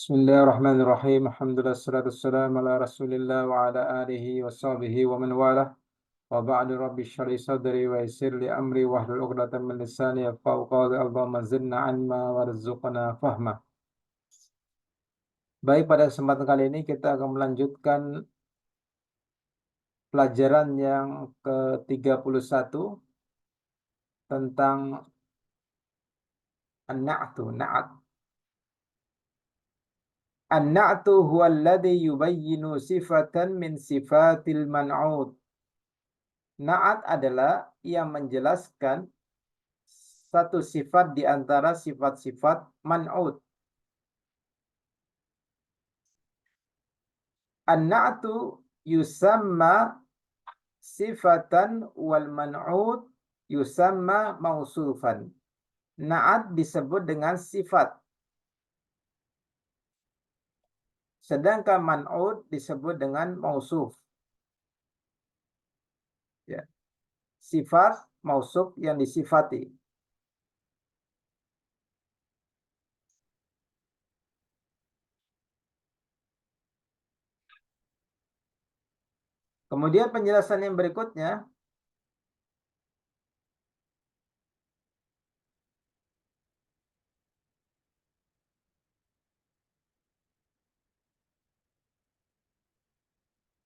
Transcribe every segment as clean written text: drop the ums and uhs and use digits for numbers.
Bismillahirrahmanirrahim. Alhamdulillah salatu wassalamu ala Rasulillah wa ala alihi wa sahbihi wa man walah. Wa ba'du rabbi shrah li sadri wa yassir li amri wahlul 'uqdatam min lisani yafqahu qawli. Allahumma zidna 'ilma warzuqna fahma. Baik, pada kesempatan kali ini kita akan melanjutkan pelajaran yang ke-31 tentang an-na'tu, na'at. An-na'tu huwa alladhi yubayyinu sifatan min sifatil man'ut. Na'at adalah yang menjelaskan satu sifat di antara sifat-sifat man'ut. An-na'tu yusamma sifatan wal man'ut yusamma mausufan. Na'at disebut dengan sifat, sedangkan man'ut disebut dengan mausuf. Ya. Sifat, mausuf yang disifati. Kemudian penjelasan yang berikutnya,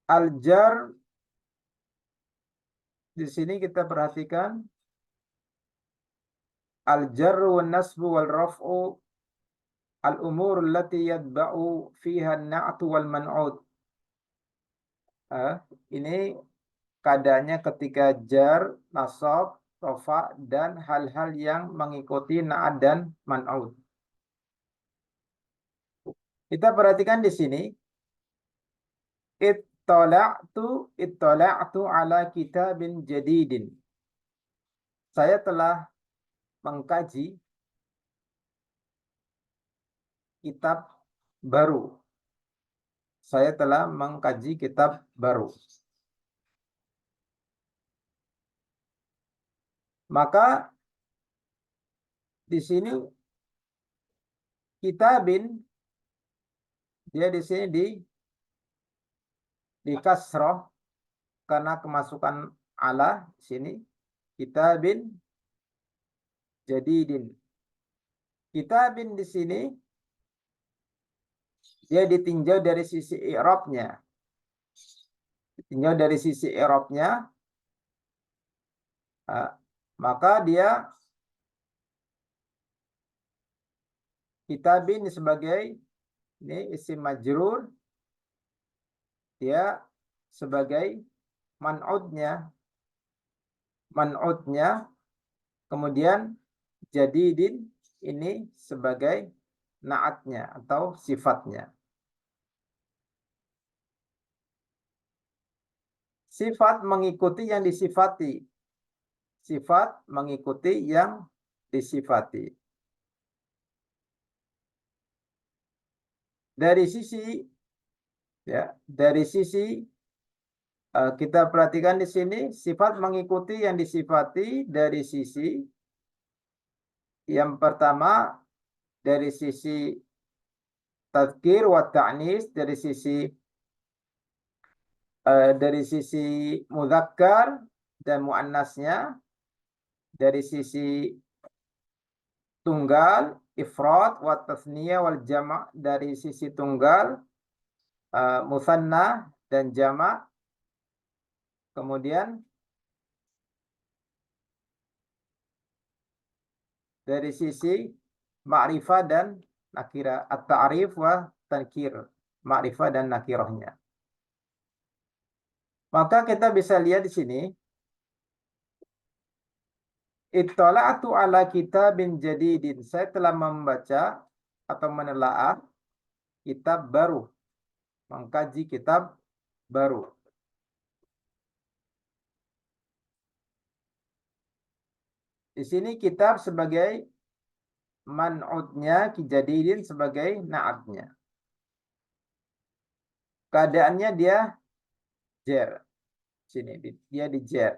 al-jar. Di sini kita perhatikan al-jarru wan nasbu wal raf'u al-umur allati yatba'u fiha an-na'tu wal man'ut. Ini keadaannya ketika jar, nasab, rafa, dan hal-hal yang mengikuti na'at dan man'ut. Kita perhatikan di sini, ittala'tu ala kitabin jadidin. Saya telah mengkaji kitab baru. Saya telah mengkaji kitab baru. Maka di sini kitabin, dia di sini di kasroh karena kemasukan ala di sini. Kitabin jadidin. Kitabin di sini dia ditinjau dari sisi i'rabnya. Ditinjau dari sisi i'rabnya, maka dia kitabin sebagai ini isim majrur, dia sebagai man'utnya, kemudian jadidin ini sebagai na'atnya atau sifatnya. Sifat mengikuti yang disifati. Sifat mengikuti yang disifati. Dari sisi kita perhatikan di sini, sifat mengikuti yang disifati dari sisi yang pertama, dari sisi tadzkir wa ta'nis, dari sisi mudzakkar dan muannasnya, dari sisi tunggal, ifrad wa tasniyah wal jama', dari sisi tunggal, musanna dan jama'. Kemudian dari sisi ma'rifah dan nakirah, at-ta'rif wa tankir, ma'rifah dan nakirahnya. Maka kita bisa lihat di sini, ittala'tu ala kitabin jadidin. Saya telah membaca atau menelaah kitab baru, mengkaji kitab baru. Di sini kitab sebagai man'utnya, jadidin sebagai na'atnya. Keadaannya dia jer. Sini dia di jer.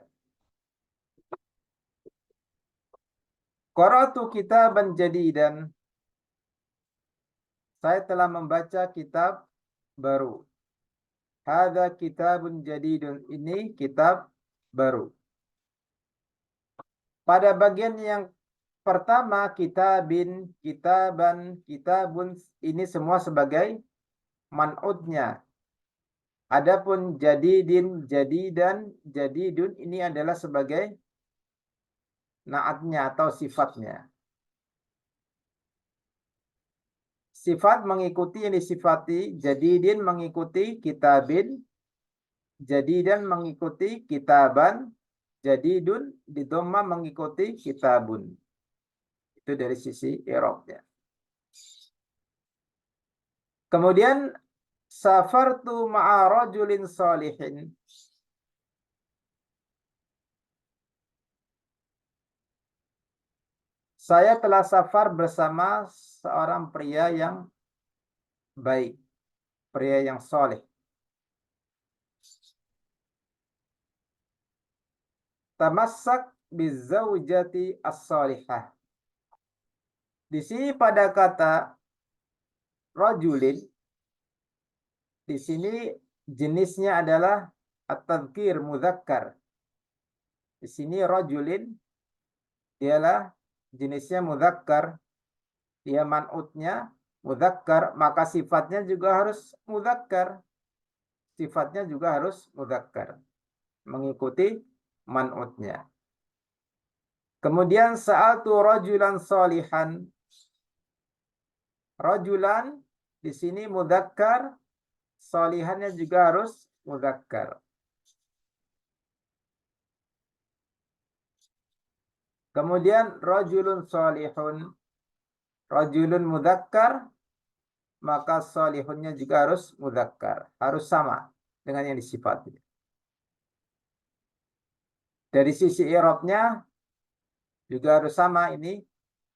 Qara'tu kitaban jadidan. Saya telah membaca kitab baru. Hadza kitabun jadidun. Ini kitab baru. Pada bagian yang pertama, kitabin, kitaban, kitabun, ini semua sebagai man'utnya. Adapun jadidin, jadidan, jadidun ini adalah sebagai naatnya atau sifatnya. Sifat mengikuti yang disifati, jadidin mengikuti kitabin, jadidan mengikuti kitaban, jadidun di dhamma mengikuti kitabun. Itu dari sisi i'rabnya. Kemudian safartu ma'a rajulin salihin. Saya telah safar bersama seorang pria yang baik, pria yang soleh. Tamassak bizaujati as-salihah. Di sini pada kata rajulin, di sini jenisnya adalah at-tadhkir mudzakkar. Di sini rajulin ialah jenisnya mudzakkar, dia man'utnya mudzakkar, maka sifatnya juga harus mudzakkar. Sifatnya juga harus mudzakkar, mengikuti man'utnya. Kemudian sa'altu rajulan salihan. Rajulan di sini mudzakkar, salihannya juga harus mudzakkar. Kemudian rajulun salihun. Rajulun mudzakkar, maka salihunnya juga harus mudzakkar, harus sama dengan yang disifati. Dari sisi i'rabnya juga harus sama, ini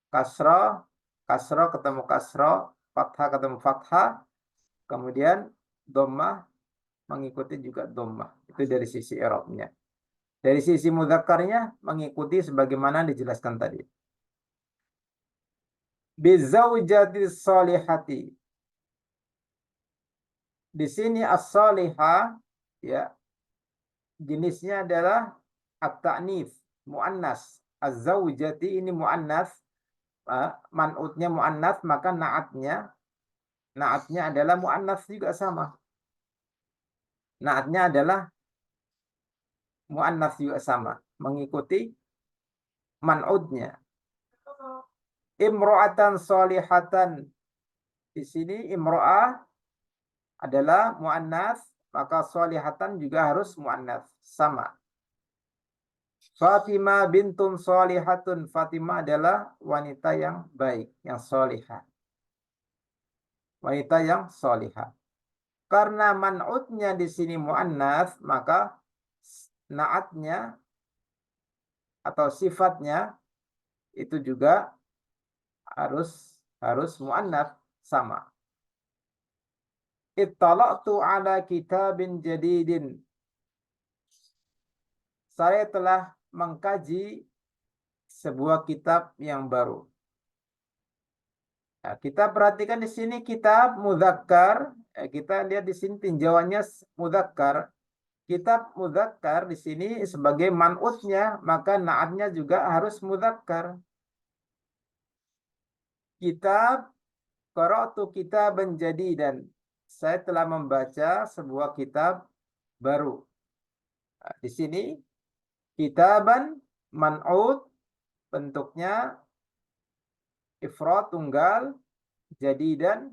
kasra, kasra ketemu kasra, fathah ketemu fathah, kemudian dhammah mengikuti juga dhammah. Itu dari sisi i'rabnya. Dari sisi mudzakarnya mengikuti sebagaimana dijelaskan tadi. Bizaujati salihati. Di sini as-salihah ya, jenisnya adalah at-ta'nits, muannas. Az-zaujati ini muannas, man'utnya muannas, maka naatnya adalah muannas juga sama. Naatnya adalah muannas juga sama, mengikuti man'utnya. Imro'atan salihatan. Di sini imro'ah adalah muannas, maka salihatan juga harus muannas, sama. Fatimah bintun salihatun. Fatimah adalah wanita yang baik, yang salihah. Wanita yang salihah. Karena man'utnya di sini muannas, maka naatnya atau sifatnya itu juga harus muannats, sama. Ittala'tu ala kitabin jadidin. Saya telah mengkaji sebuah kitab yang baru. Nah, kita perhatikan di sini kitab mudzakkar. Kita lihat di sini tinjauannya mudzakkar. Kitab mudzakkar di sini sebagai man'utnya, maka naatnya juga harus mudzakkar. Kitab qara'tu kitaban jadidan. Saya telah membaca sebuah kitab baru. Nah, di sini kitaban man'ut bentuknya ifrad tunggal, jadidan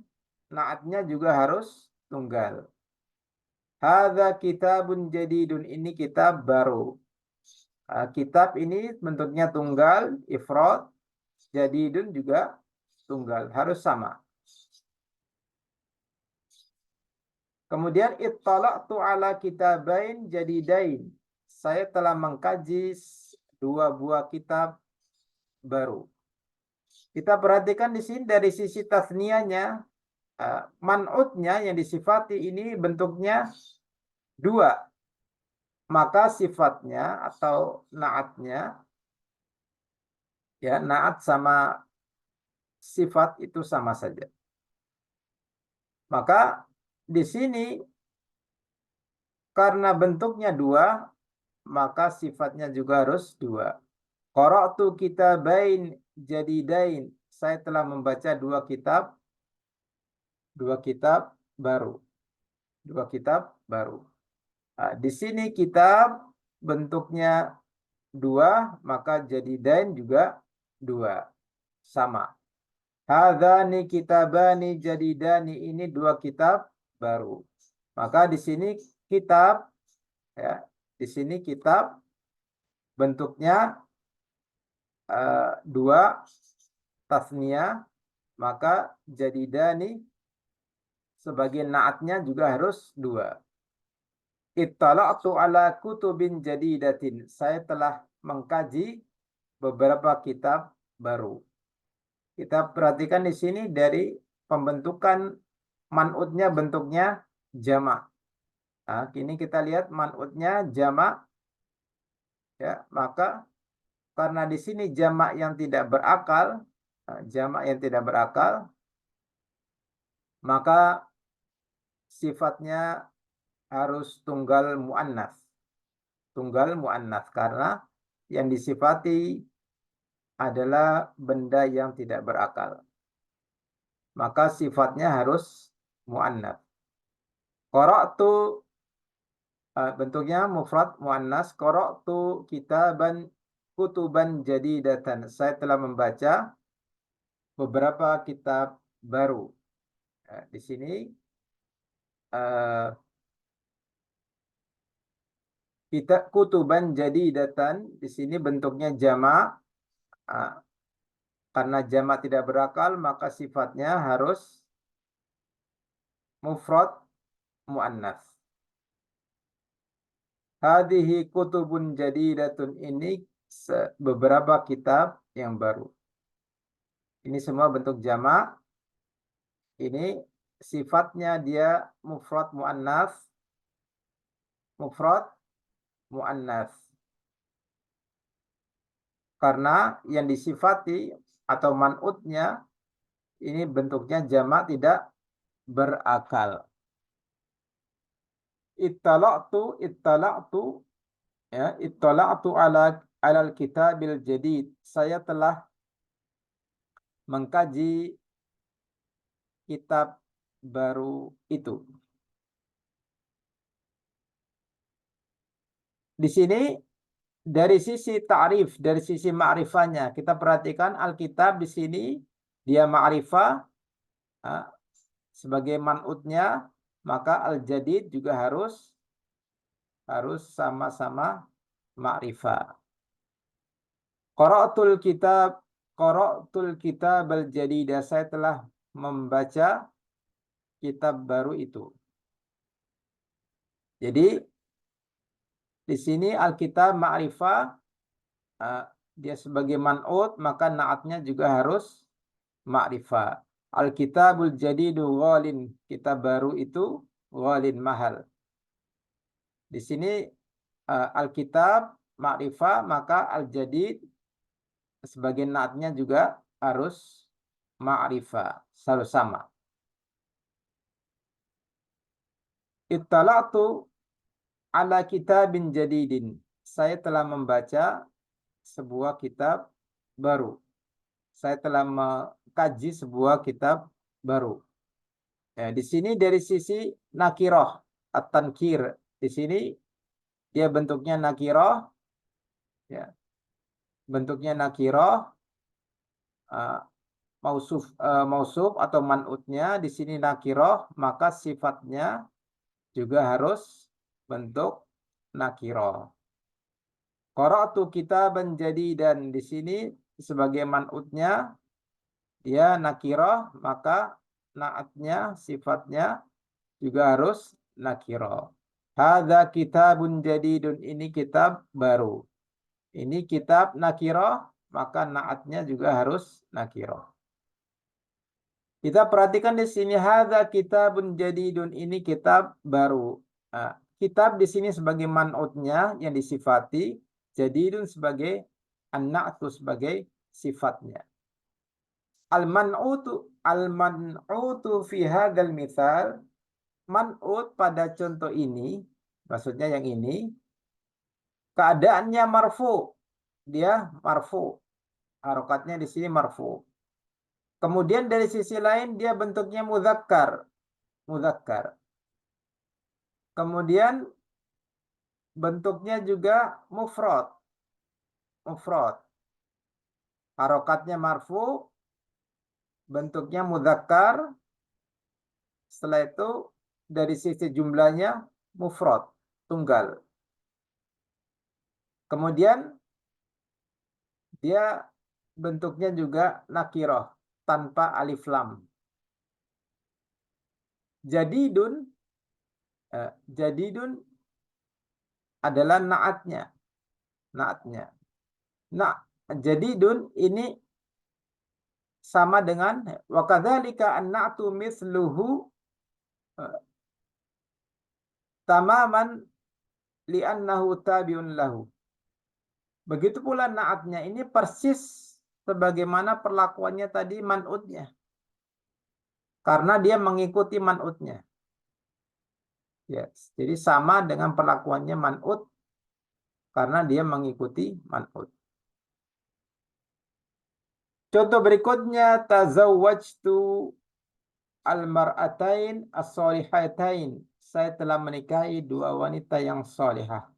naatnya juga harus tunggal. Hadza kitabun jadidun, ini kitab baru. Kitab ini bentuknya tunggal, ifrad, jadidun juga tunggal, harus sama. Kemudian ittala'tu ala kitabain jadidain. Saya telah mengkaji dua buah kitab baru. Kita perhatikan di sini dari sisi tasniyahnya, man'utnya yang disifati ini bentuknya dua. Maka sifatnya atau naatnya, ya naat sama sifat itu sama saja. Maka di sini karena bentuknya dua, maka sifatnya juga harus dua. Qara'tu kitabain jadidain. Saya telah membaca dua kitab baru. Dua kitab baru. Nah, di sini kitab bentuknya dua, maka jadidain juga dua. Sama. Hadzani kitabani jadidani, ini dua kitab baru. Maka di sini kitab, ya, di sini kitab bentuknya dua, tasniyah, maka jadidani sebagai naatnya juga harus dua. Ittala'tu ala kutubin jadidatin. Saya telah mengkaji beberapa kitab baru. Kita perhatikan di sini dari pembentukan man'utnya bentuknya jamak. Nah, kini kita lihat man'utnya jamak, ya, maka karena di sini jamak yang tidak berakal, maka sifatnya harus tunggal muannas. Tunggal muannas karena yang disifati adalah benda yang tidak berakal. Maka sifatnya harus muannas. Qara'tu bentuknya mufrad muannas. Qara'tu kitaban kutuban jadidatan. Saya telah membaca beberapa kitab baru. Di sini kita kutuban jadidatan, di sini bentuknya jamak. Karena jamak tidak berakal, maka sifatnya harus mufrad muannas. Hadhihi kutubun jadidatun, ini beberapa kitab yang baru. Ini semua bentuk jamak. Ini sifatnya dia mufrad muannas. Mufrad muannas. Karena yang disifati atau man'utnya ini bentuknya jamak tidak berakal. Ittala'tu ya, ittala'tu alal kitabil jadid. Saya telah mengkaji kitab baru itu. Di sini dari sisi ta'rif, dari sisi ma'rifahnya, kita perhatikan Alkitab di sini dia ma'rifah sebagai man'utnya, maka al-jadid juga harus sama-sama ma'rifah. Qara'tul kitab al-jadidah. Saya telah membaca kitab baru itu. Jadi di sini Alkitab ma'rifah, dia sebagai man'ut, maka naatnya juga harus ma'rifah. Alkitabul jadidu ghalin, kitab baru itu ghalin, mahal. Di sini Alkitab ma'rifah, maka al-jadid sebagai naatnya juga harus ma'rifah, harus sama. Ittala'tu ala kitabin jadidin. Saya telah membaca sebuah kitab baru. Saya telah mengkaji sebuah kitab baru. Ya, di sini dari sisi nakiroh, at-tankir. Di sini dia bentuknya nakiroh, ya. Bentuknya nakiroh, mausuf atau man'utnya di sini nakiroh, maka sifatnya juga harus bentuk nakiroh. Qara'tu kitaban jadidan, di sini sebagai man'utnya dia nakiroh, maka naatnya sifatnya juga harus nakiroh. Hadza kitabun jadidun, ini kitab baru. Ini kitab nakiroh, maka naatnya juga harus nakiroh. Kita perhatikan di sini hadza kitabun jadidun, ini kitab baru. Kitab di sini sebagai man'utnya yang disifati, jadidun sebagai an-na'tu sebagai sifatnya. Al-man'utu fi hadzal mithal, man'ut pada contoh ini, maksudnya yang ini, keadaannya marfu. Dia marfu. Harokatnya di sini marfu. Kemudian dari sisi lain dia bentuknya mudzakkar. Mudzakkar. Kemudian bentuknya juga mufrad. Mufrad. Harokatnya marfu, bentuknya mudzakkar. Setelah itu dari sisi jumlahnya mufrad, tunggal. Kemudian dia bentuknya juga nakiroh, tanpa alif lam. Jadidun, jadidun adalah naatnya. Naatnya. Nah, jadidun ini sama dengan wa kadzalika an-na'tu mithluhu tamaman li'annahu tabi'un lahu. Begitu pula naatnya ini persis sebagaimana perlakuannya tadi man'utnya. Karena dia mengikuti man'utnya. Yes. Jadi sama dengan perlakuannya man'ut karena dia mengikuti man'ut. Contoh berikutnya, tazawwajtu al-mar'atain as-solihatain. Saya telah menikahi dua wanita yang solihah.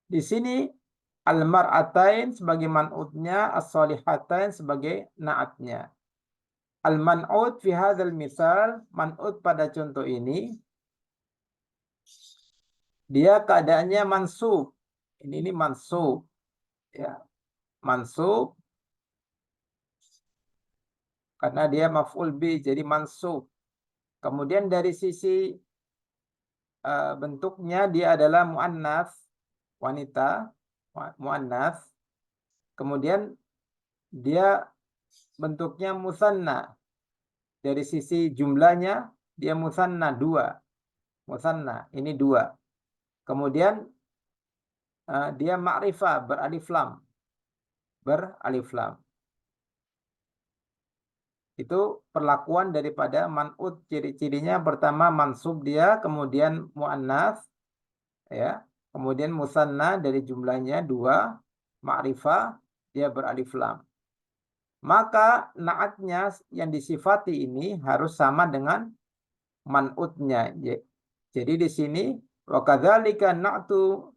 Di sini al-mar'atain sebagai man'utnya, as-solihatain sebagai naatnya. Al-man'ut fi hadzal misal, man'ut pada contoh ini dia keadaannya mansub. Ini mansub. Ya. Mansub karena dia maf'ul bi, jadi mansub. Kemudian dari sisi bentuknya dia adalah muannats, wanita, muannats. Kemudian dia bentuknya musanna. Dari sisi jumlahnya dia musanna, dua. Musanna, ini dua. Kemudian dia ma'rifah, beralif lam. Beralif lam. Itu perlakuan daripada man'ut. Ciri-cirinya pertama mansub dia, kemudian muannats, ya. Kemudian musanna dari jumlahnya dua, ma'rifah, dia beralif lam. Maka naatnya yang disifati ini harus sama dengan man'utnya. Jadi di sini wa kadzalika na'tu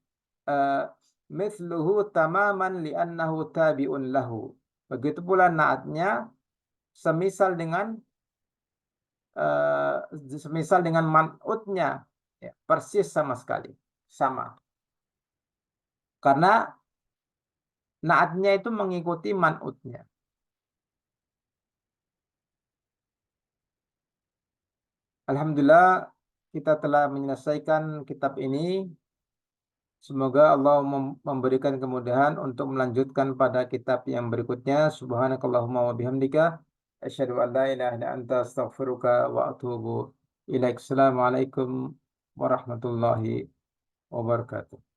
mithluhu tamaman li'annahu tabi'un lahu. Begitu pula naatnya semisal dengan man'utnya, ya, persis sama sekali, sama. Karena naatnya itu mengikuti man'utnya. Alhamdulillah kita telah menyelesaikan kitab ini. Semoga Allah memberikan kemudahan untuk melanjutkan pada kitab yang berikutnya. Subhanakallahumma wa bihamdika asyhadu an la ilaha illa anta astaghfiruka wa atubu ilaik. Assalamualaikum warahmatullahi wabarakatuh.